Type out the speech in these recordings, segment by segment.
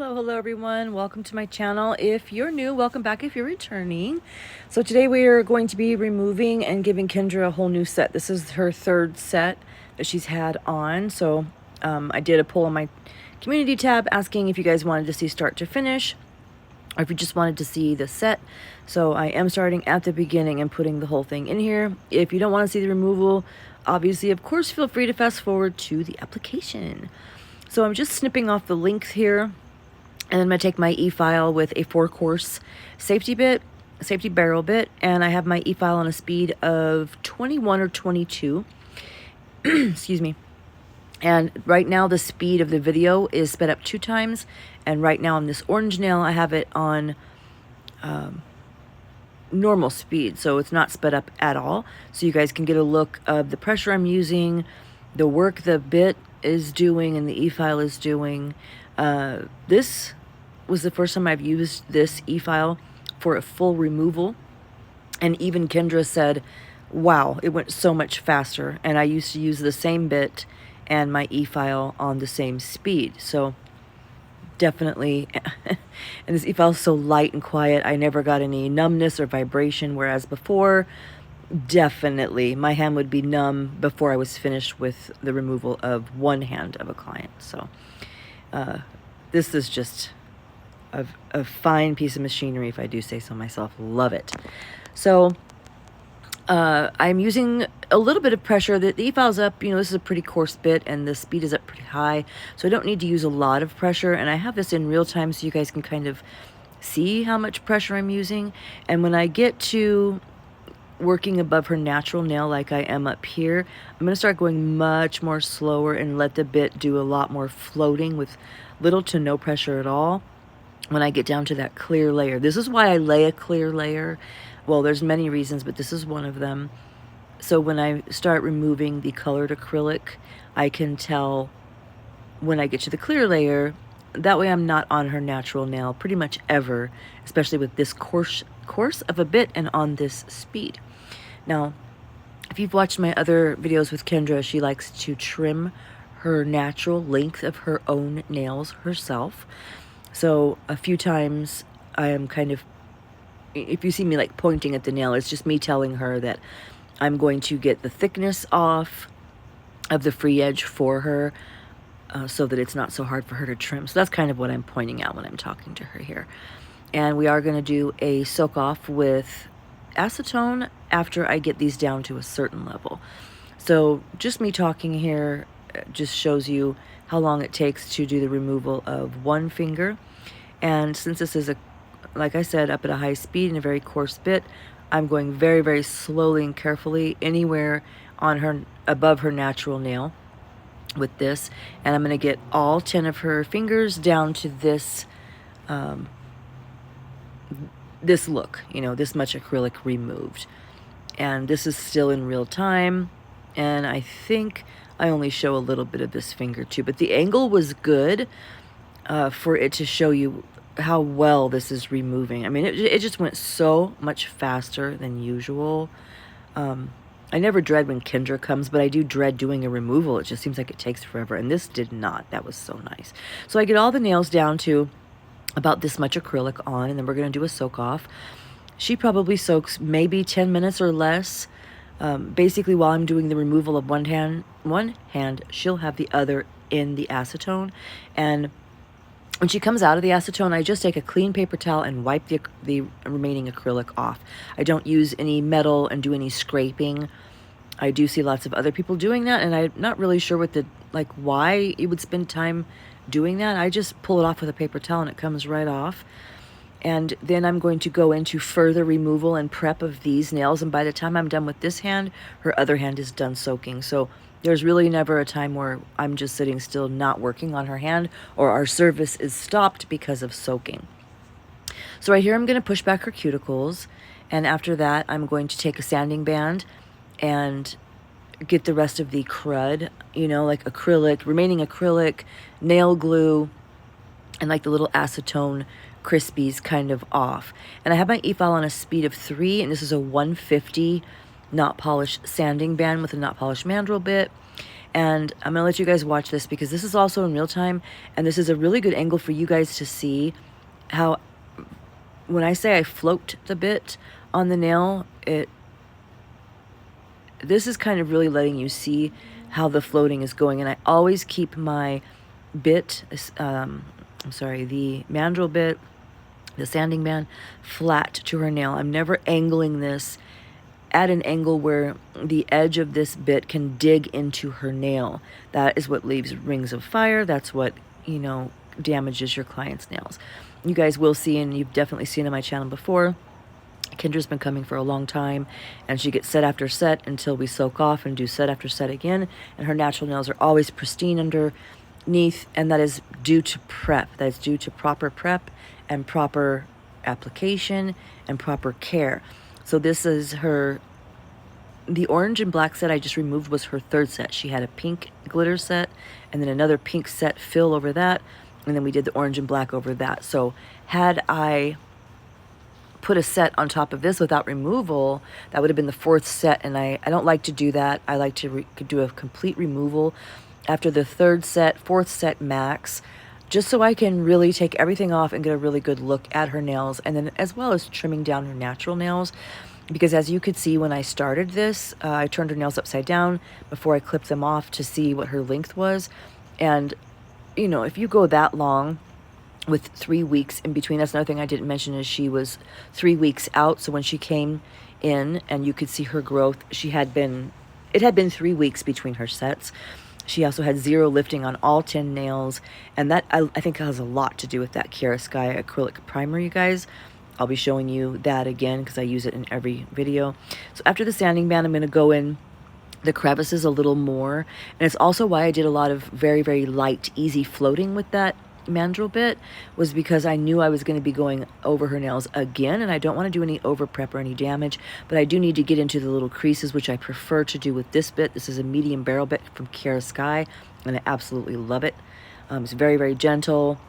Hello everyone. Welcome to my channel. If you're new, welcome back if you're returning. So today we are going to be removing and giving Kendra a whole new set. This is her third set that she's had on. So I did a poll on my community tab asking if you guys wanted to see start to finish or if you just wanted to see the set. So I am starting at the beginning and putting the whole thing in here. If you don't want to see the removal, obviously, of course, feel free to fast forward to the application. So I'm just snipping off the length here. And I'm going to take my e-file with a 4-course safety barrel bit, and I have my e-file on a speed of 21 or 22. Excuse me. And right now the speed of the video is sped up 2 times, and right now on this orange nail I have it on normal speed, so it's not sped up at all. So you guys can get a look of the pressure I'm using, the work the bit is doing and the e-file is doing. This was the first time I've used this e-file for a full removal, and even Kendra said, wow, it went so much faster. And I used to use the same bit and my e-file on the same speed, so definitely. And this e-file is so light and quiet, I never got any numbness or vibration, whereas before, definitely my hand would be numb before I was finished with the removal of one hand of a client. So this is just a fine piece of machinery, if I do say so myself. Love it. So I'm using a little bit of pressure. The e-file's up, this is a pretty coarse bit and the speed is up pretty high, so I don't need to use a lot of pressure, and I have this in real time so you guys can kind of see how much pressure I'm using. And when I get to working above her natural nail like I am up here, I'm going to start going much more slower and let the bit do a lot more floating with little to no pressure at all when I get down to that clear layer. This is why I lay a clear layer. Well, there's many reasons, but this is one of them. So when I start removing the colored acrylic, I can tell when I get to the clear layer. That way I'm not on her natural nail pretty much ever, especially with this coarse of a bit and on this speed. Now, if you've watched my other videos with Kendra, she likes to trim her natural length of her own nails herself. So a few times I am kind of, if you see me like pointing at the nail, it's just me telling her that I'm going to get the thickness off of the free edge for her, so that it's not so hard for her to trim. So that's kind of what I'm pointing out when I'm talking to her here. And we are going to do a soak off with acetone after I get these down to a certain level. So just me talking here just shows you how long it takes to do the removal of one finger. And since this is, like I said, up at a high speed and a very coarse bit, I'm going very, very slowly and carefully anywhere on her, above her natural nail with this. And I'm going to get all 10 of her fingers down to this this look, this much acrylic removed. And this is still in real time, and I think I only show a little bit of this finger too, but the angle was good for it to show you how well this is removing. I mean, it just went so much faster than usual. I never dread when Kendra comes, but I do dread doing a removal. It just seems like it takes forever, and this did not. That was so nice. So I get all the nails down to about this much acrylic on, and then we're going to do a soak off. She probably soaks maybe 10 minutes or less. Basically, while I'm doing the removal of one hand, she'll have the other in the acetone. And when she comes out of the acetone, I just take a clean paper towel and wipe the remaining acrylic off. I don't use any metal and do any scraping. I do see lots of other people doing that, and I'm not really sure what why you would spend time doing that. I just pull it off with a paper towel and it comes right off. And then I'm going to go into further removal and prep of these nails, and by the time I'm done with this hand, her other hand is done soaking. So there's really never a time where I'm just sitting still not working on her hand, or our service is stopped because of soaking. So right here I'm going to push back her cuticles, and after that I'm going to take a sanding band and get the rest of the crud, like acrylic, remaining acrylic, nail glue, and like the little acetone crispies kind of off. And I have my e-file on a speed of 3, and this is a 150 not polished sanding band with a not polished mandrel bit. And I'm gonna let you guys watch this because this is also in real time, and this is a really good angle for you guys to see how, when I say I float the bit on the nail, this is kind of really letting you see how the floating is going. And I always keep my bit, I'm sorry, the mandrel bit, the sanding band, flat to her nail. I'm never angling this at an angle where the edge of this bit can dig into her nail. That is what leaves rings of fire. That's what, you know, damages your client's nails. You guys will see, and you've definitely seen on my channel before, Kendra's been coming for a long time, and she gets set after set until we soak off and do set after set again, and her natural nails are always pristine underneath, and that is due to prep. That is due to proper prep and proper application and proper care. So this is the orange and black set I just removed was her third set. She had a pink glitter set and then another pink set fill over that, and then we did the orange and black over that. So had I put a set on top of this without removal, that would have been the fourth set, and I don't like to do that. I like to do a complete removal after the third set, fourth set max, just so I can really take everything off and get a really good look at her nails, and then as well as trimming down her natural nails. Because as you could see when I started this, I turned her nails upside down before I clipped them off to see what her length was. And, you know, if you go that long with 3 weeks in between, that's another thing I didn't mention is she was 3 weeks out. So when she came in and you could see her growth, it had been 3 weeks between her sets. She also had 0 lifting on all 10 nails, and that I think has a lot to do with that Kiara Sky acrylic primer, you guys. I'll be showing you that again because I use it in every video. So after the sanding band, I'm going to go in the crevices a little more, and it's also why I did a lot of very, very light, easy floating with that mandrel bit, was because I knew I was going to be going over her nails again, and I don't want to do any over prep or any damage, but I do need to get into the little creases, which I prefer to do with this bit. This is a medium barrel bit from Kiara Sky, and I absolutely love it. It's very, very gentle.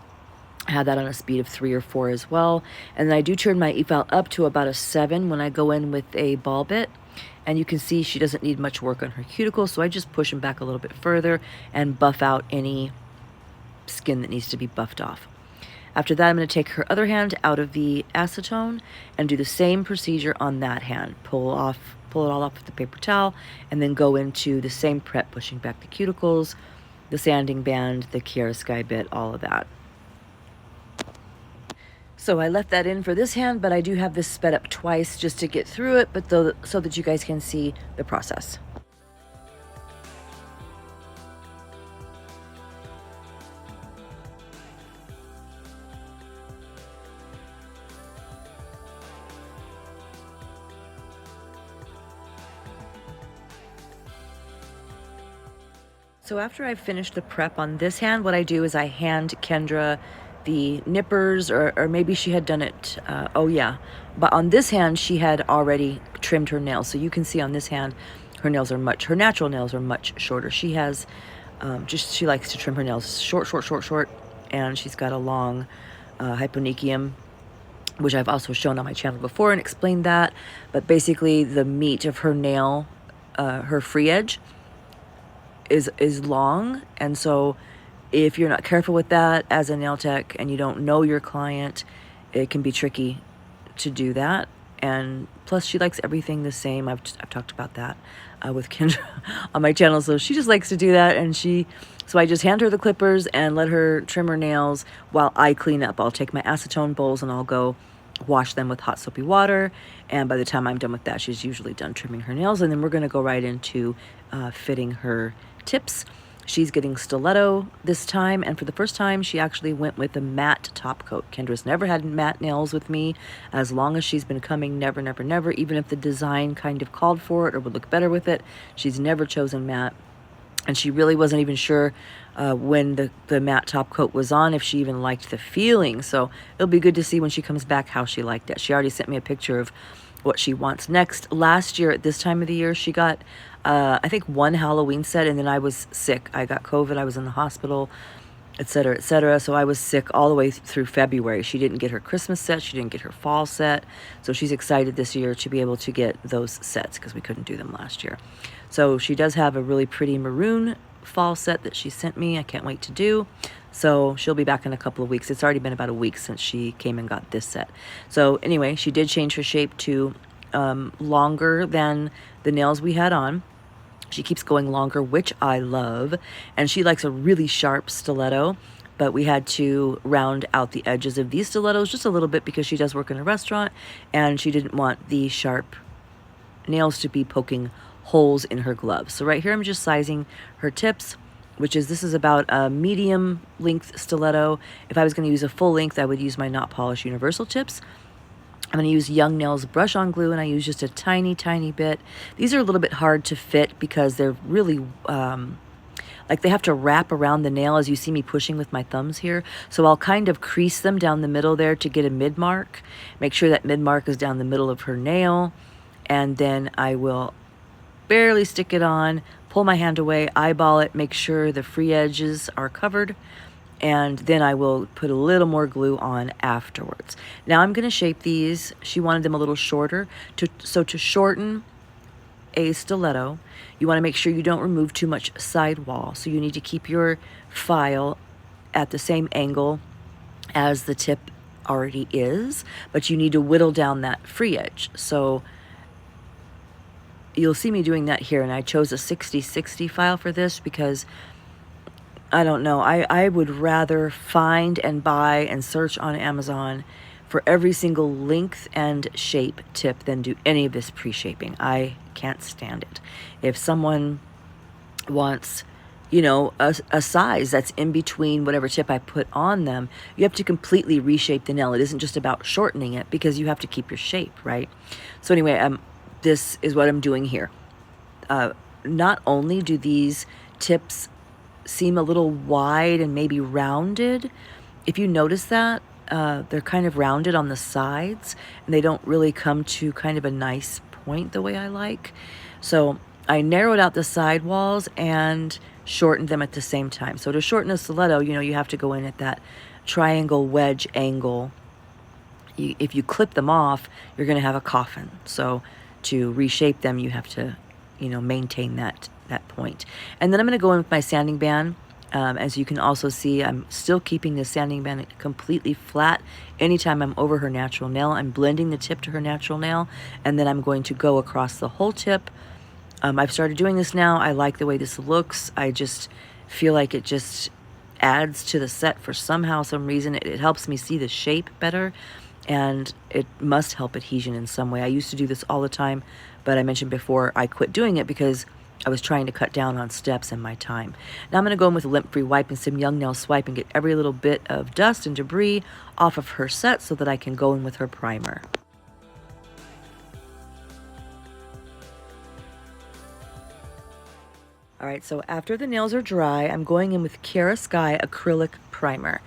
I had that on a speed of 3 or 4 as well. And then I do turn my e-file up to about a 7 when I go in with a ball bit. And you can see she doesn't need much work on her cuticle, so I just push them back a little bit further and buff out any skin that needs to be buffed off. After that, I'm going to take her other hand out of the acetone and do the same procedure on that hand. Pull it all off with the paper towel, and then go into the same prep, pushing back the cuticles, the sanding band, the Kiara Sky bit, all of that. So I left that in for this hand, but I do have this sped up twice just to get through it, but so that you guys can see the process. So after I've finished the prep on this hand, what I do is I hand Kendra the nippers, or maybe she had done it, oh yeah, but on this hand she had already trimmed her nails. So you can see on this hand her natural nails are much shorter. She has she likes to trim her nails short, and she's got a long hyponychium, which I've also shown on my channel before and explained that. But basically the meat of her nail, her free edge is long, and so if you're not careful with that as a nail tech and you don't know your client, it can be tricky to do that. And plus she likes everything the same. I've talked about that with Kendra on my channel, so she just likes to do that. And so I just hand her the clippers and let her trim her nails while I clean up. I'll take my acetone bowls and I'll go wash them with hot soapy water, and by the time I'm done with that, she's usually done trimming her nails. And then we're going to go right into fitting her tips. She's getting stiletto this time, and for the first time she actually went with a matte top coat. Kendra's never had matte nails with me as long as she's been coming. Never, even if the design kind of called for it or would look better with it, she's never chosen matte. And she really wasn't even sure when the matte top coat was on if she even liked the feeling. So it'll be good to see when she comes back how she liked it. She already sent me a picture of what she wants next. Last year at this time of the year, she got I think 1 Halloween set, and then I was sick. I got COVID, I was in the hospital, etc., etc. So I was sick all the way through February. She didn't get her Christmas set, she didn't get her fall set. So she's excited this year to be able to get those sets because we couldn't do them last year. So she does have a really pretty maroon fall set that she sent me. I can't wait to do. So she'll be back in a couple of weeks. It's already been about a week since she came and got this set. So anyway, she did change her shape to longer than the nails we had on. She keeps going longer, which I love. And she likes a really sharp stiletto, but we had to round out the edges of these stilettos just a little bit because she does work in a restaurant and she didn't want the sharp nails to be poking holes in her gloves. So right here I'm just sizing her tips, this is about a medium length stiletto. If I was going to use a full length, I would use my Not Polish Universal tips. I'm going to use Young Nails brush on glue, and I use just a tiny bit. These are a little bit hard to fit because they're really like they have to wrap around the nail, as you see me pushing with my thumbs here. So I'll kind of crease them down the middle there to get a mid mark. Make sure that mid mark is down the middle of her nail, and then I will barely stick it on, pull my hand away, eyeball it, make sure the free edges are covered, and then I will put a little more glue on afterwards. Now I'm going to shape these. She wanted them a little shorter. So to shorten a stiletto, you want to make sure you don't remove too much sidewall. So you need to keep your file at the same angle as the tip already is, but you need to whittle down that free edge. So you'll see me doing that here, and I chose a 60/60 file for this because I don't know, I would rather find and buy and search on Amazon for every single length and shape tip than do any of this pre-shaping. I can't stand it. If someone wants, you know, a size that's in between whatever tip I put on them, you have to completely reshape the nail. It isn't just about shortening it because you have to keep your shape, right? So anyway, this is what I'm doing here. Not only do these tips seem a little wide and maybe rounded, if you notice that, they're kind of rounded on the sides and they don't really come to kind of a nice point the way I like. So I narrowed out the side walls and shortened them at the same time. So to shorten a stiletto, you know, you have to go in at that triangle wedge angle. If you clip them off, you're going to have a coffin. So to reshape them, you have to, you know, maintain that point. And then I'm going to go in with my sanding band. As you can also see, I'm still keeping the sanding band completely flat. Anytime I'm over her natural nail, I'm blending the tip to her natural nail, and then I'm going to go across the whole tip. I've started doing this now. I like the way this looks. I just feel like it just adds to the set for some reason. It helps me see the shape better, and it must help adhesion in some way. I used to do this all the time, but I mentioned before I quit doing it because I was trying to cut down on steps and my time. Now I'm going to go in with a lint-free wipe and some Young Nail Swipe and get every little bit of dust and debris off of her set so that I can go in with her primer. All right, so after the nails are dry, I'm going in with Kiara Sky Acrylic Primer.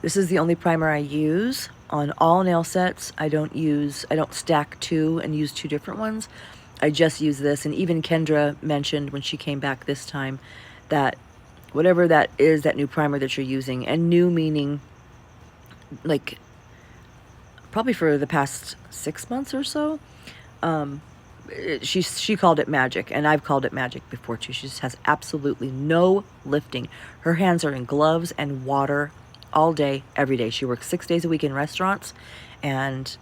This is the only primer I use on all nail sets. I don't stack two and use two different ones. I just use this, and even Kendra mentioned when she came back this time that whatever that is, that new primer that you're using, and new meaning like probably for the past 6 months or so, she called it magic, and I've called it magic before too. She just has absolutely no lifting. Her hands are in gloves and water all day, every day. She works 6 days a week in restaurants, and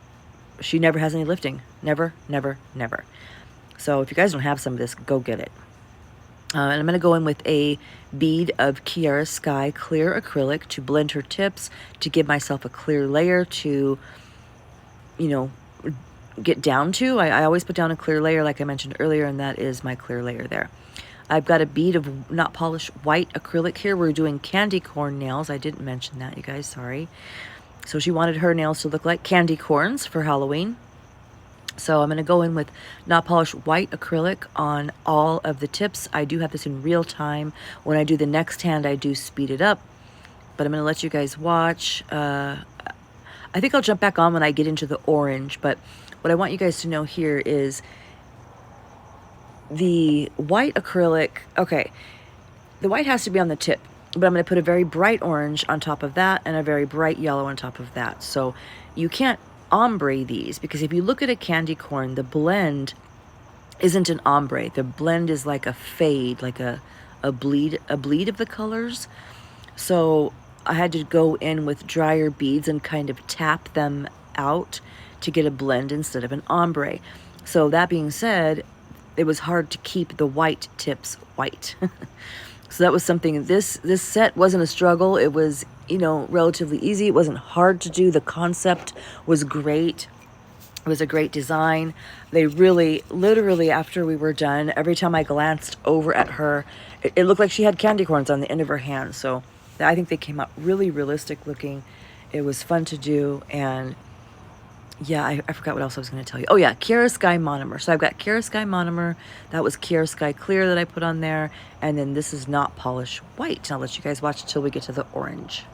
she never has any lifting. Never, never, never. So if you guys don't have some of this, go get it. And I'm going to go in with a bead of Kiara Sky clear acrylic to blend her tips, to give myself a clear layer to, you know, get down to. I always put down a clear layer like I mentioned earlier, and that is my clear layer there. I've got a bead of not polished white acrylic here. We're doing candy corn nails. I didn't mention that, you guys, sorry. So she wanted her nails to look like candy corns for Halloween. So I'm going to go in with not polished white acrylic on all of the tips. I do have this in real time. When I do the next hand, I do speed it up. But I'm going to let you guys watch. I think I'll jump back on when I get into the orange. But what I want you guys to know here is the white acrylic. Okay, the white has to be on the tip. But I'm going to put a very bright orange on top of that and a very bright yellow on top of that. So you can't ombre these, because if you look at a candy corn, the blend isn't an ombre. The blend is like a fade, like a a bleed of the colors. So I had to go in with drier beads and kind of tap them out to get a blend instead of an ombre. So that being said, it was hard to keep the white tips white. So that was something. This set wasn't a struggle. It was, you know, relatively easy. It wasn't hard to do. The concept was great. It was a great design. They really, literally, after we were done, every time I glanced over at her, it looked like she had candy corns on the end of her hand. So I think they came out really realistic looking. It was fun to do. And yeah, I forgot what else I was going to tell you. Oh yeah, Kiara Sky Monomer. So I've got Kiara Sky Monomer. That was Kiara Sky Clear that I put on there. And then this is Not Polish White. I'll let you guys watch until we get to the orange.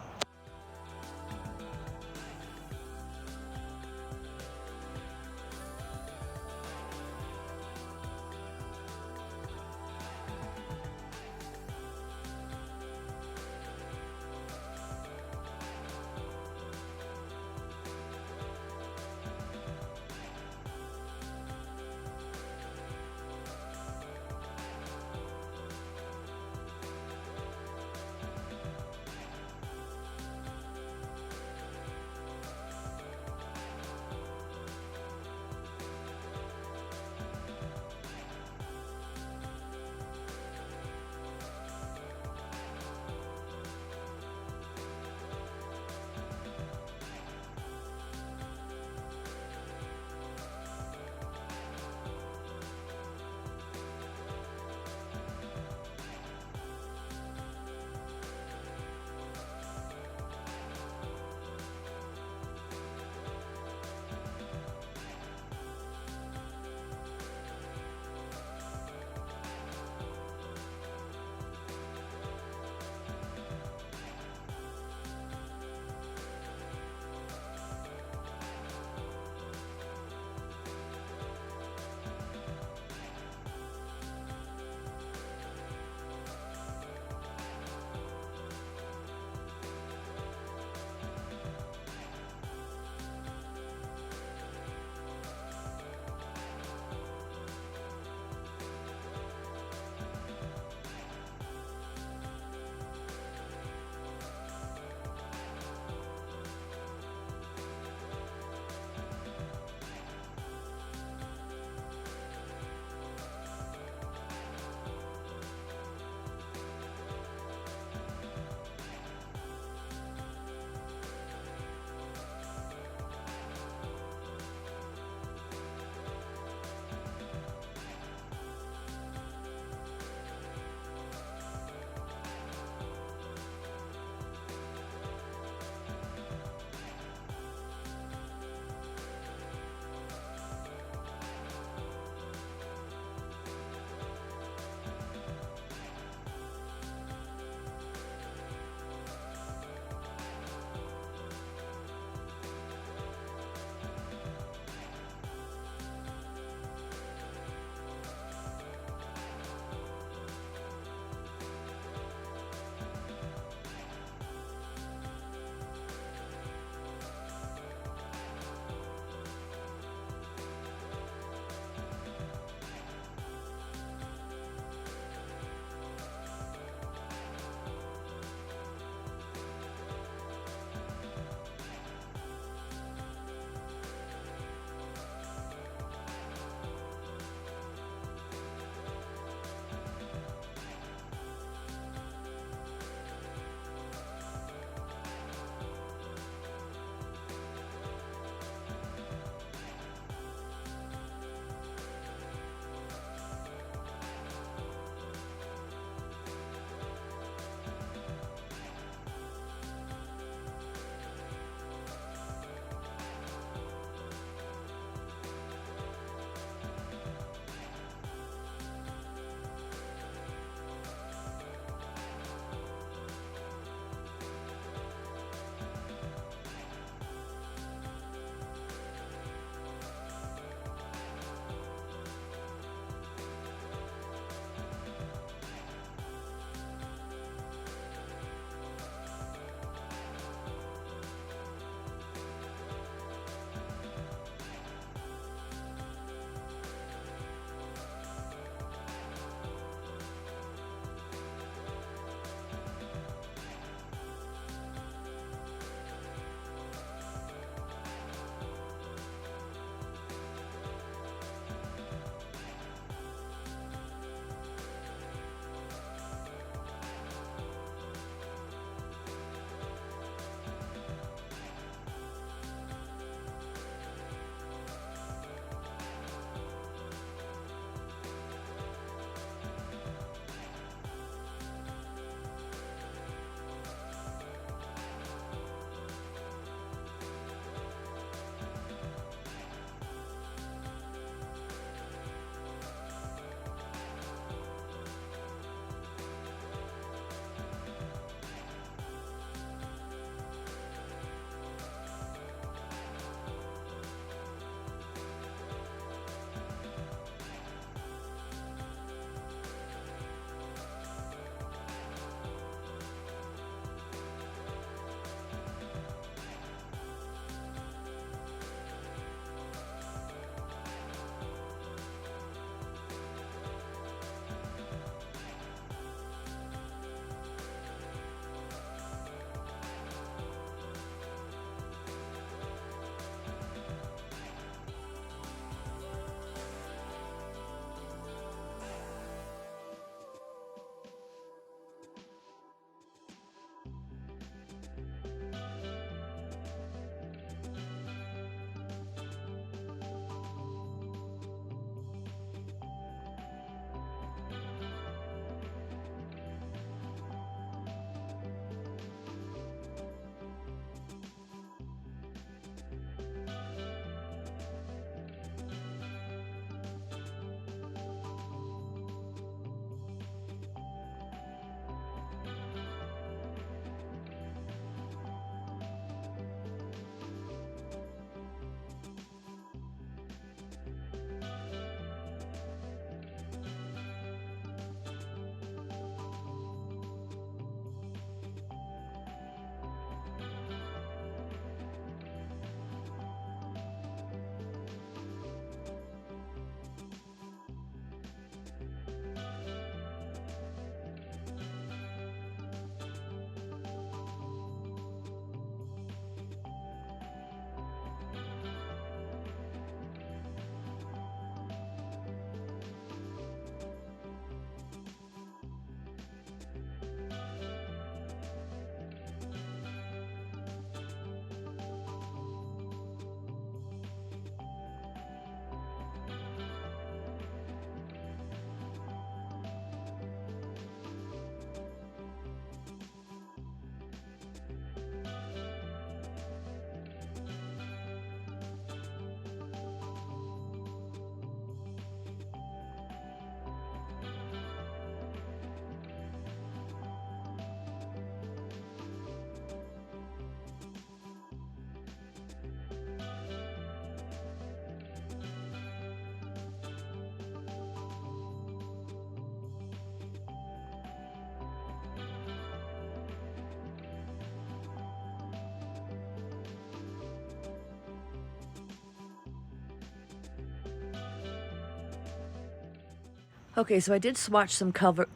Okay, so I did swatch some colors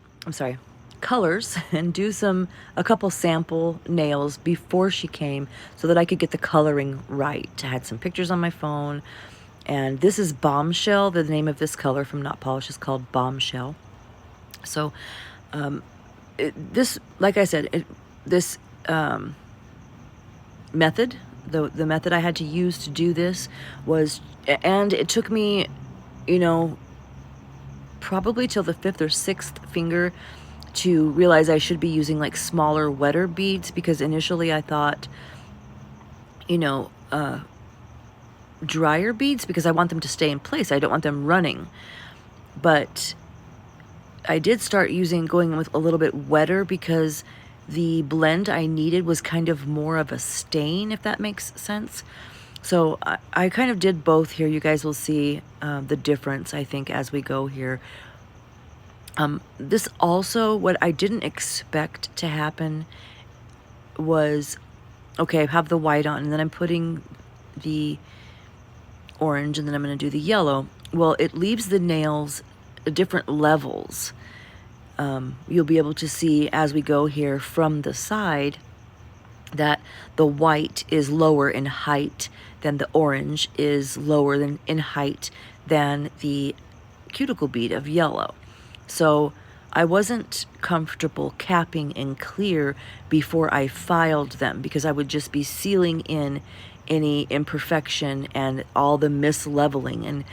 and do a couple sample nails before she came so that I could get the coloring right. I had some pictures on my phone, and this is Bombshell. The name of this color from Not Polish is called Bombshell. So this, like I said, this method, the method I had to use to do this was, and it took me, you know, probably till the 5th or 6th finger to realize I should be using like smaller, wetter beads, because initially I thought, you know, drier beads, because I want them to stay in place. I don't want them running. But I did start going with a little bit wetter because the blend I needed was kind of more of a stain, if that makes sense. So I kind of did both here. You guys will see the difference, I think, as we go here. This also, what I didn't expect to happen was, okay, I have the white on, and then I'm putting the orange, and then I'm going to do the yellow. Well, it leaves the nails different levels. You'll be able to see as we go here from the side that the white is lower in height than the orange is lower in height than the cuticle bead of yellow. So I wasn't comfortable capping in clear before I filed them, because I would just be sealing in any imperfection and all the misleveling. And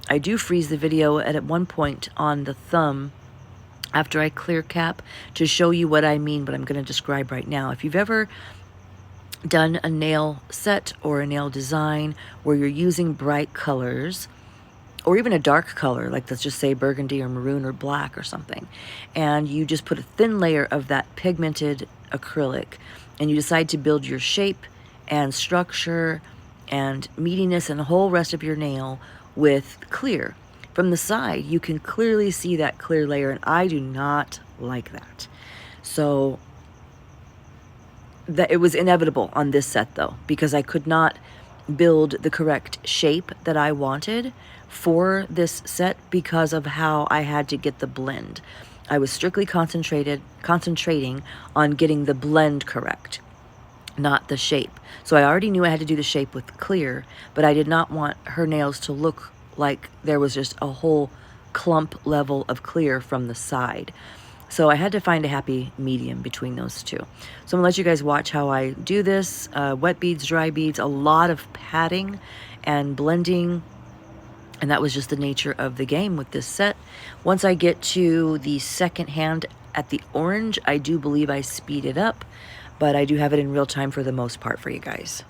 I do freeze the video at one point on the thumb after I clear cap to show you what I mean, but I'm going to describe right now. If you've ever done a nail set or a nail design where you're using bright colors, or even a dark color, like let's just say burgundy or maroon or black or something, and you just put a thin layer of that pigmented acrylic, and you decide to build your shape and structure and meatiness and the whole rest of your nail with clear. From the side, you can clearly see that clear layer, and I do not like that. So that it was inevitable on this set though, because I could not build the correct shape that I wanted for this set because of how I had to get the blend. I was strictly concentrating on getting the blend correct, not the shape. So I already knew I had to do the shape with clear, but I did not want her nails to look like there was just a whole clump level of clear from the side. So I had to find a happy medium between those two. So I'm gonna let you guys watch how I do this. Wet beads, dry beads, a lot of patting and blending. And that was just the nature of the game with this set. Once I get to the second hand at the orange, I do believe I speed it up, but I do have it in real time for the most part for you guys.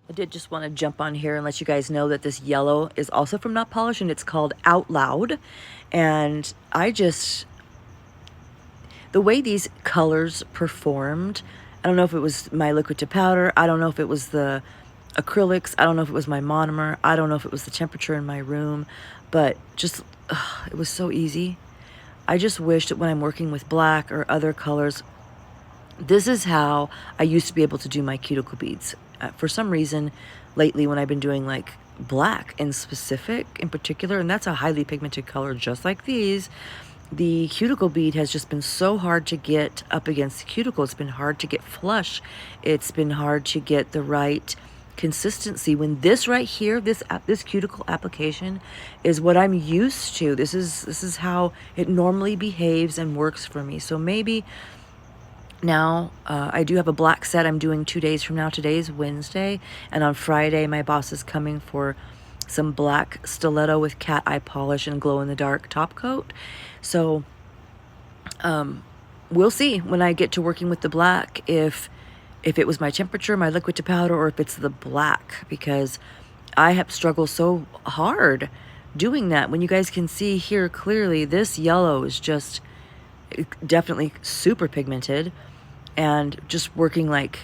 I did just want to jump on here and let you guys know that this yellow is also from Not Polished, and it's called Out Loud. And the way these colors performed, I don't know if it was my liquid to powder, I don't know if it was the acrylics, I don't know if it was my monomer, I don't know if it was the temperature in my room, but just, it was so easy. I just wish that when I'm working with black or other colors, this is how I used to be able to do my cuticle beads. For some reason, lately when I've been doing like black in specific, in particular, and that's a highly pigmented color just like these, the cuticle bead has just been so hard to get up against the cuticle. It's been hard to get flush. It's been hard to get the right consistency when this right here, this cuticle application is what I'm used to. This is how it normally behaves and works for me. So maybe now I do have a black set I'm doing 2 days from now. Today's Wednesday, and on Friday my boss is coming for some black stiletto with cat eye polish and glow in the dark top coat. So we'll see when I get to working with the black if it was my temperature, my liquid to powder, or if it's the black, because I have struggled so hard doing that. When you guys can see here clearly, this yellow is just definitely super pigmented and just working like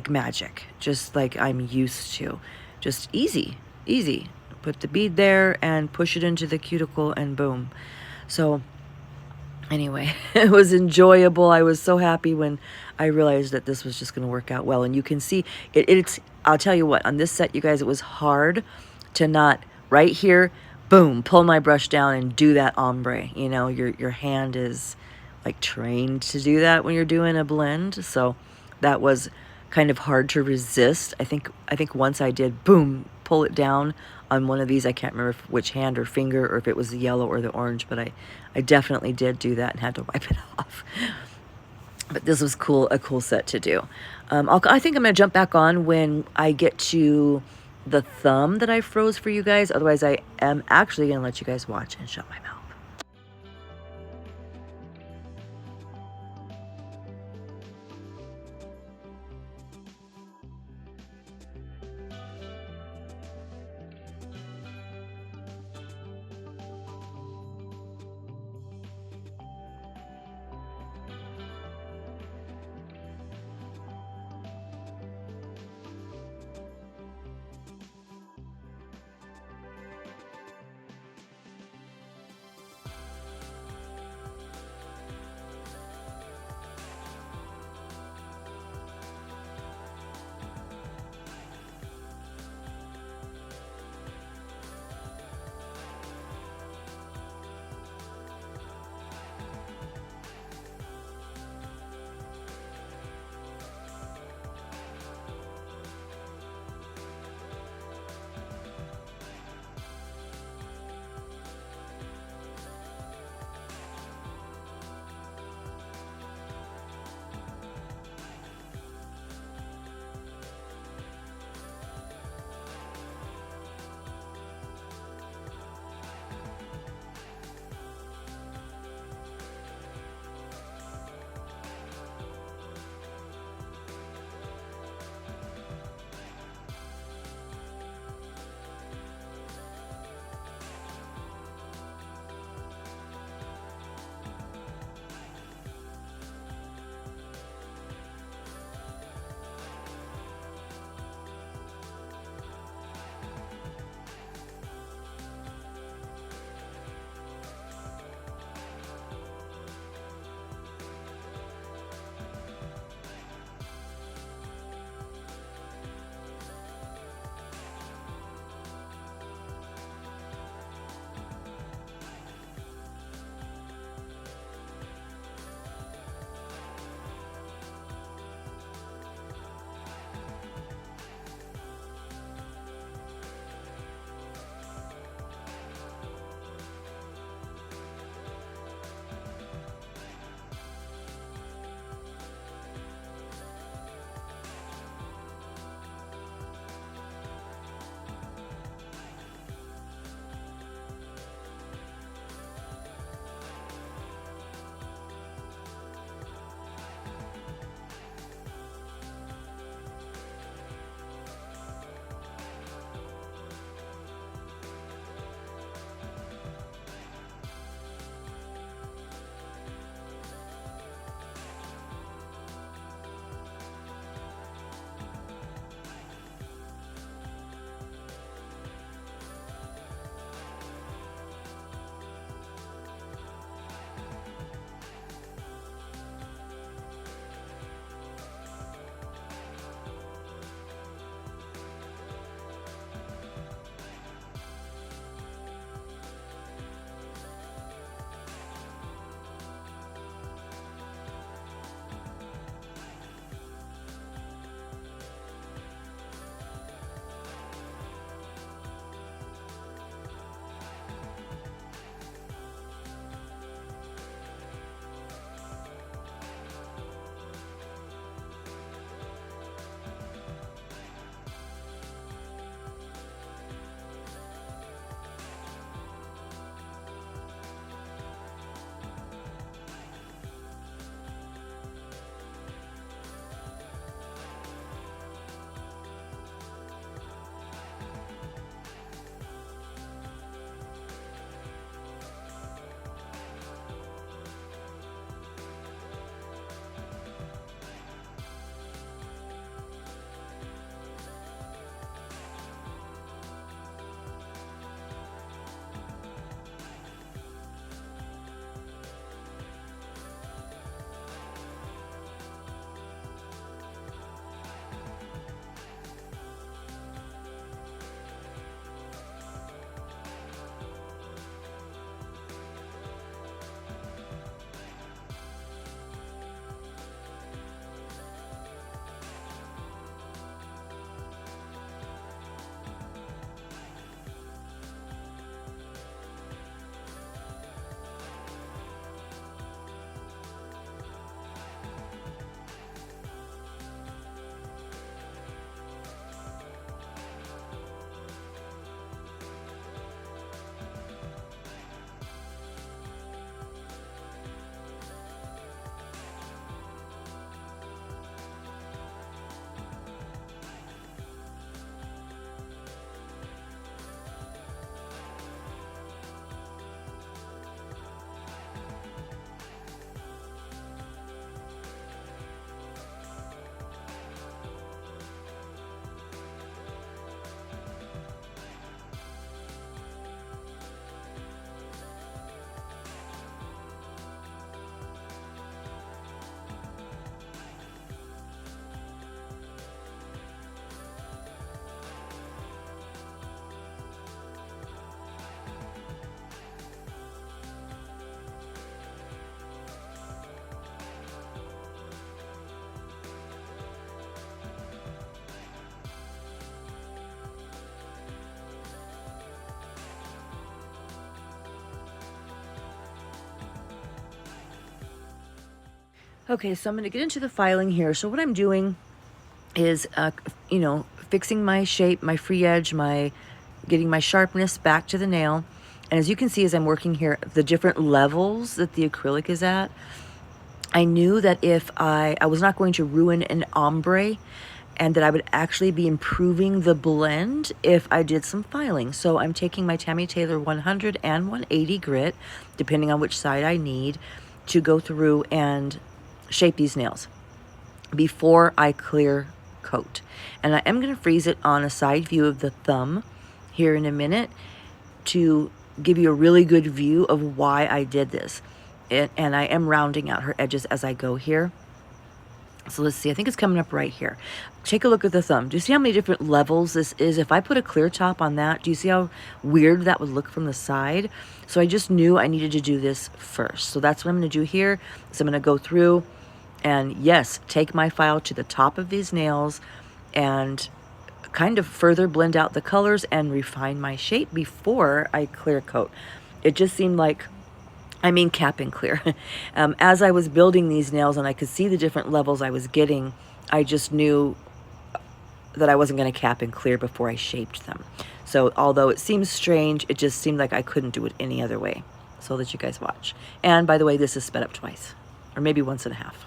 magic, just like I'm used to. Just easy. Put the bead there and push it into the cuticle and boom. So anyway, it was enjoyable. I was so happy when I realized that this was just going to work out well. And you can see it's, I'll tell you what, on this set, you guys, it was hard to not right here, boom, pull my brush down and do that ombre. You know, your hand is like trained to do that when you're doing a blend. So that was kind of hard to resist. I think once I did, boom, pull it down on one of these. I can't remember which hand or finger, or if it was the yellow or the orange, but I definitely did do that and had to wipe it off. But this was cool, a cool set to do. I think I'm going to jump back on when I get to the thumb that I froze for you guys. Otherwise, I am actually going to let you guys watch and shut my mouth. Okay, so I'm going to get into the filing here. So what I'm doing is, fixing my shape, my free edge, getting my sharpness back to the nail. And as you can see, as I'm working here, the different levels that the acrylic is at, I knew that if I was not going to ruin an ombre, and that I would actually be improving the blend if I did some filing. So I'm taking my Tammy Taylor 100 and 180 grit, depending on which side I need, to go through and shape these nails before I clear coat. And I am going to freeze it on a side view of the thumb here in a minute to give you a really good view of why I did this. And I am rounding out her edges as I go here. So let's see, I think it's coming up right here. Take a look at the thumb. Do you see how many different levels this is? If I put a clear top on that, do you see how weird that would look from the side? So I just knew I needed to do this first. So that's what I'm going to do here. So I'm going to go through and, yes, take my file to the top of these nails and kind of further blend out the colors and refine my shape before I clear coat. It just seemed like, cap and clear. As I was building these nails and I could see the different levels I was getting, I just knew that I wasn't going to cap and clear before I shaped them. So although it seems strange, it just seemed like I couldn't do it any other way. So I'll let you guys watch. And by the way, this is sped up twice, or maybe once and a half.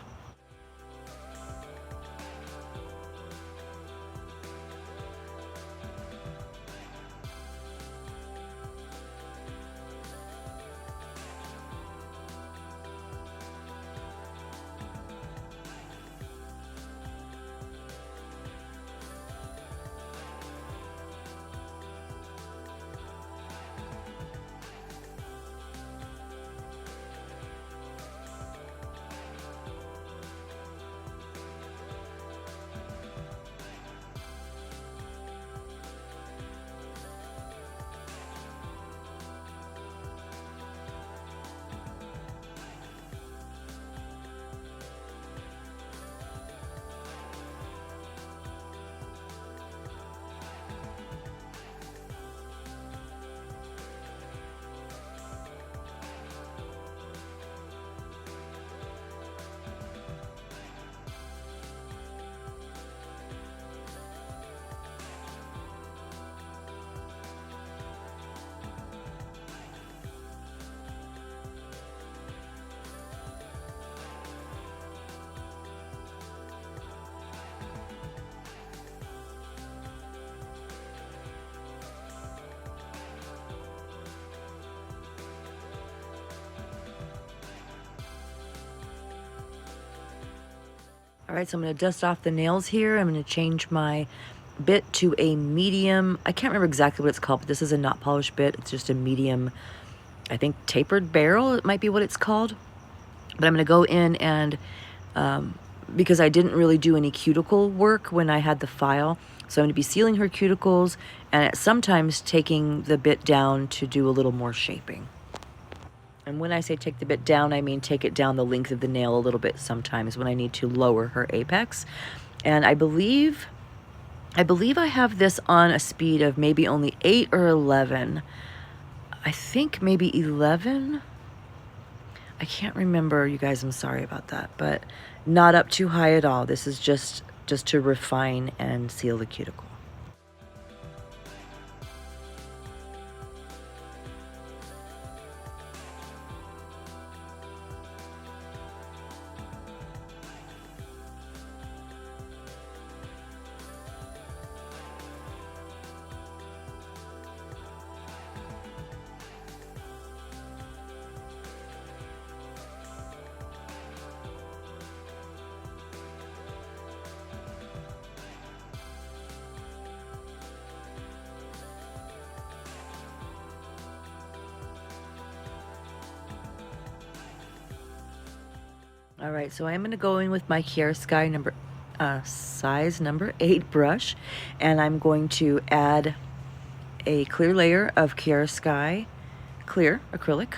All right, so I'm going to dust off the nails here. I'm going to change my bit to a medium. I can't remember exactly what it's called, but this is a not polished bit. It's just a medium, I think tapered barrel, it might be what it's called. But I'm going to go in and, because I didn't really do any cuticle work when I had the file, so I'm going to be sealing her cuticles and sometimes taking the bit down to do a little more shaping. And when I say take the bit down, I mean take it down the length of the nail a little bit sometimes when I need to lower her apex. And I believe I have this on a speed of maybe only 8 or 11. I think maybe 11. I can't remember, you guys, I'm sorry about that, but not up too high at all. This is just to refine and seal the cuticle. All right, so I am going to go in with my Kiara Sky size number 8 brush, and I'm going to add a clear layer of Kiara Sky clear acrylic.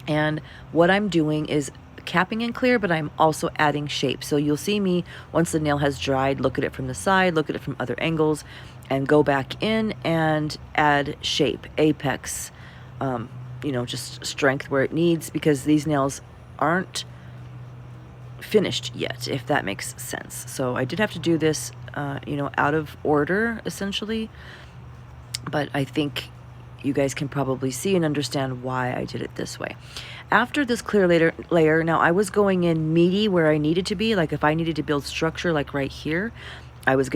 And what I'm doing is capping in clear, but I'm also adding shape. So you'll see me, once the nail has dried, look at it from the side, look at it from other angles, and go back in and add shape, apex, just strength where it needs, because these nails aren't finished yet, if that makes sense. So I did have to do this, you know, out of order, essentially. But I think you guys can probably see and understand why I did it this way. After this clear layer, now I was going in meaty where I needed to be. Like if I needed to build structure, like right here, I was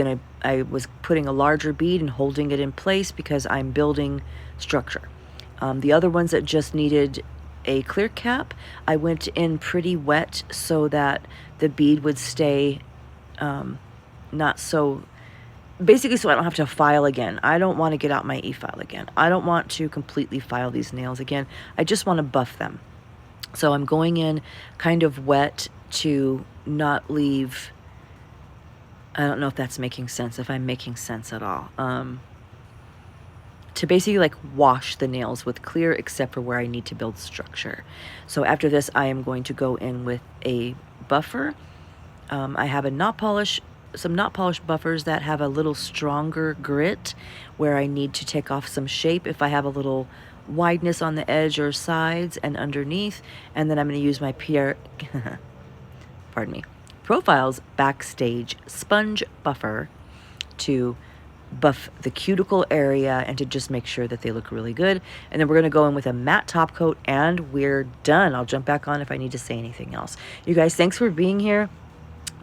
putting a larger bead and holding it in place because I'm building structure. The other ones that just needed a clear cap, I went in pretty wet so that the bead would stay not so, basically so I don't have to file again. I don't want to get out my e-file again. I don't want to completely file these nails again. I just want to buff them. So I'm going in kind of wet to not leave, I don't know if that's making sense, if I'm making sense at all. To basically like wash the nails with clear except for where I need to build structure. So after this, I am going to go in with a buffer. I have some not polished buffers that have a little stronger grit where I need to take off some shape if I have a little wideness on the edge or sides and underneath. And then I'm going to use my pardon me, Profiles Backstage Sponge Buffer to buff the cuticle area and to just make sure that they look really good. And then we're going to go in with a matte top coat and we're done. I'll jump back on if I need to say anything else. You guys, thanks for being here.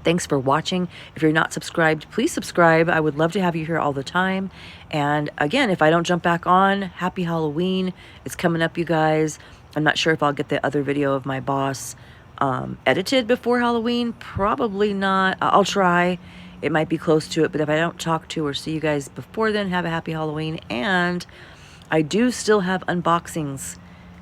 Thanks for watching. If you're not subscribed, please subscribe. I would love to have you here all the time. And again, if I don't jump back on, happy Halloween. It's coming up, you guys. I'm not sure if I'll get the other video of my boss edited before Halloween. Probably not. I'll try. It might be close to it, but if I don't talk to or see you guys before then, have a happy Halloween. And I do still have unboxings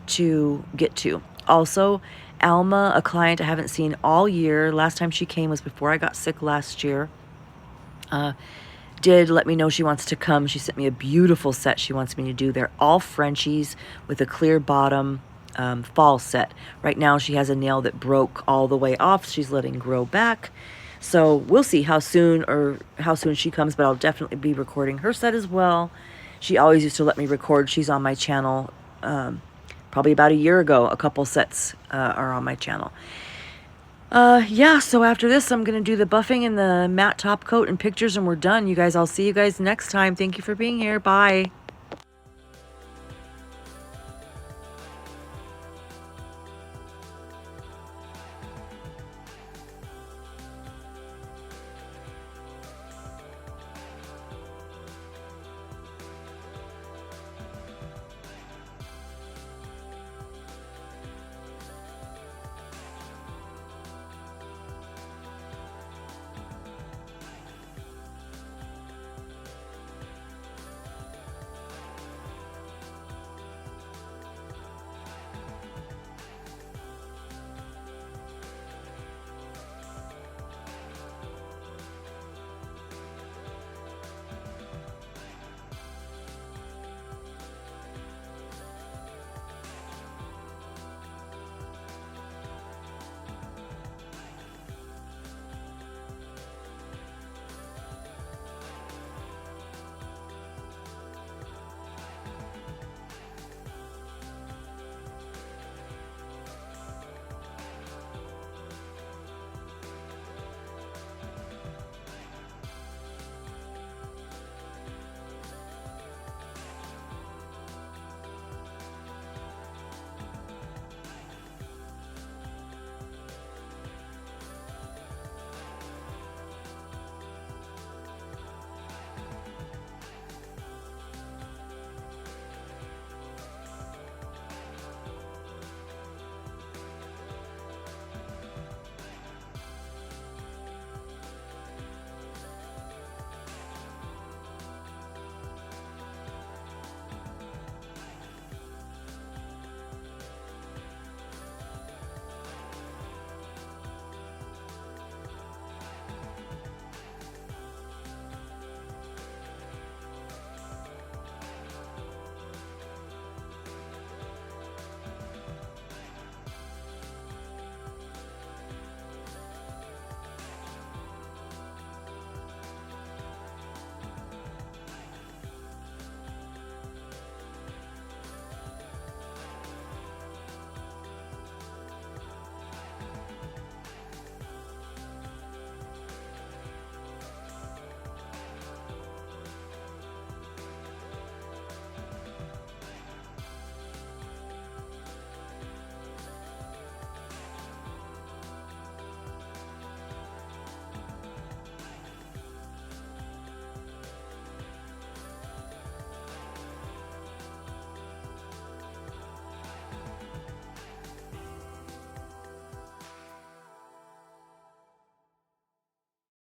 to get to. Also, Alma, a client I haven't seen all year. Last time she came was before I got sick last year. Did let me know she wants to come. She sent me a beautiful set she wants me to do. They're all Frenchies with a clear bottom, fall set. Right now she has a nail that broke all the way off. She's letting grow back. So we'll see how soon she comes, but I'll definitely be recording her set as well. She always used to let me record. She's on my channel probably about a year ago. A couple sets are on my channel. Yeah, so after this, I'm going to do the buffing and the matte top coat and pictures, and we're done. You guys, I'll see you guys next time. Thank you for being here. Bye.